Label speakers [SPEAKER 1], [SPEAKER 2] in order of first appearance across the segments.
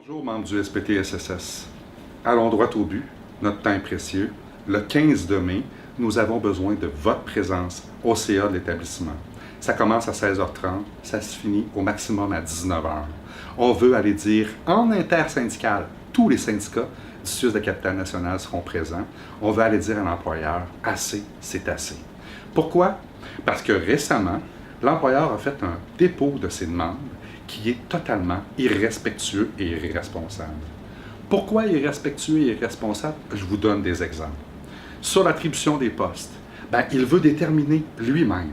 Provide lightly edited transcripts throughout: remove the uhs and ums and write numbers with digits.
[SPEAKER 1] Bonjour, membres du SPT-SSS. Allons droit au but, notre temps est précieux. Le 15 de mai, nous avons besoin de votre présence au CA de l'établissement. Ça commence à 16h30, ça se finit au maximum à 19h. On veut aller dire en intersyndical, tous les syndicats du CIUS de Capitale-Nationale seront présents. On veut aller dire à l'employeur, assez, c'est assez. Pourquoi? Parce que récemment, l'employeur a fait un dépôt de ses demandes qui est totalement irrespectueux et irresponsable. Pourquoi irrespectueux et irresponsable? Je vous donne des exemples. Sur l'attribution des postes, il veut déterminer lui-même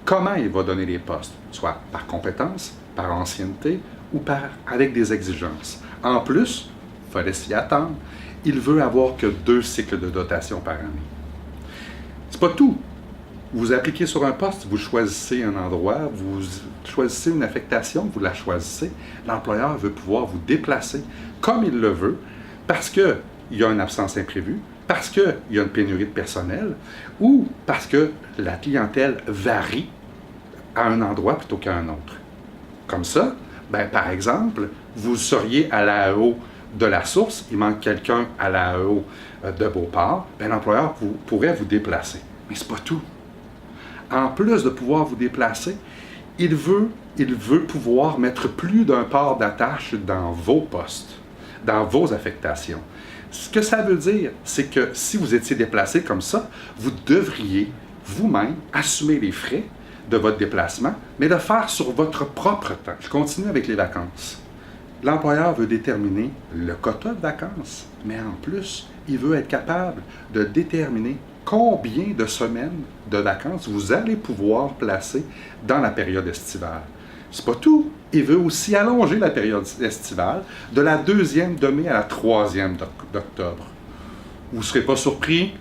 [SPEAKER 1] comment il va donner les postes, soit par compétence, par ancienneté ou avec des exigences. En plus, il fallait s'y attendre, il veut avoir que 2 cycles de dotation par année. C'est pas tout. Vous appliquez sur un poste, vous choisissez un endroit, vous choisissez une affectation, vous la choisissez. L'employeur veut pouvoir vous déplacer comme il le veut parce qu'il y a une absence imprévue, parce qu'il y a une pénurie de personnel ou parce que la clientèle varie à un endroit plutôt qu'à un autre. Comme ça, par exemple, vous seriez à l'AEO de la Source, il manque quelqu'un à l'AEO de Beauport, l'employeur pourrait vous déplacer. Mais ce n'est pas tout. En plus de pouvoir vous déplacer, il veut pouvoir mettre plus d'un port d'attache dans vos postes, dans vos affectations. Ce que ça veut dire, c'est que si vous étiez déplacé comme ça, vous devriez vous-même assumer les frais de votre déplacement, mais le faire sur votre propre temps. Je continue avec les vacances. L'employeur veut déterminer le quota de vacances, mais en plus, il veut être capable de déterminer combien de semaines de vacances vous allez pouvoir placer dans la période estivale. C'est pas tout. Il veut aussi allonger la période estivale de la 2e de mai à la 3e d'octobre. Vous ne serez pas surpris,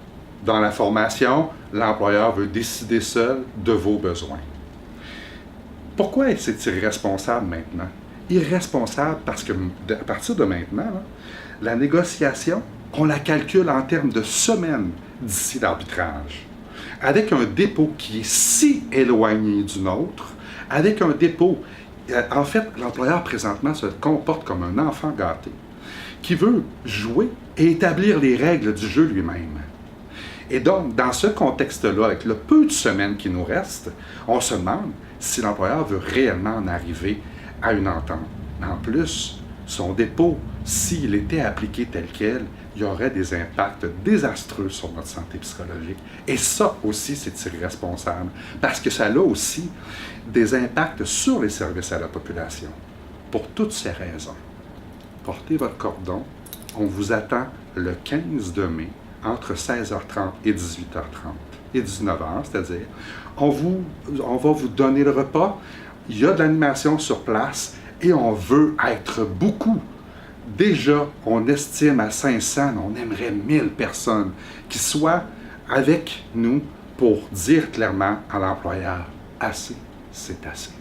[SPEAKER 1] dans la formation, l'employeur veut décider seul de vos besoins. Pourquoi c'est irresponsable maintenant? Irresponsable parce que à partir de maintenant, la négociation, on la calcule en termes de semaines d'ici l'arbitrage. Avec un dépôt qui est si éloigné du nôtre, avec un dépôt, en fait, l'employeur présentement se comporte comme un enfant gâté, qui veut jouer et établir les règles du jeu lui-même. Et donc, dans ce contexte-là, avec le peu de semaines qui nous reste, on se demande si l'employeur veut réellement en arriver à une entente. En plus, son dépôt, s'il était appliqué tel quel, il y aurait des impacts désastreux sur notre santé psychologique. Et ça aussi, c'est irresponsable, parce que ça a aussi des impacts sur les services à la population. Pour toutes ces raisons, portez votre cordon. On vous attend le 15 de mai, entre 16h30 et 18h30 et 19h, c'est-à-dire, on va vous donner le repas, il y a de l'animation sur place et on veut être beaucoup. Déjà, on estime à 500, on aimerait 1000 personnes qui soient avec nous pour dire clairement à l'employeur, assez, c'est assez.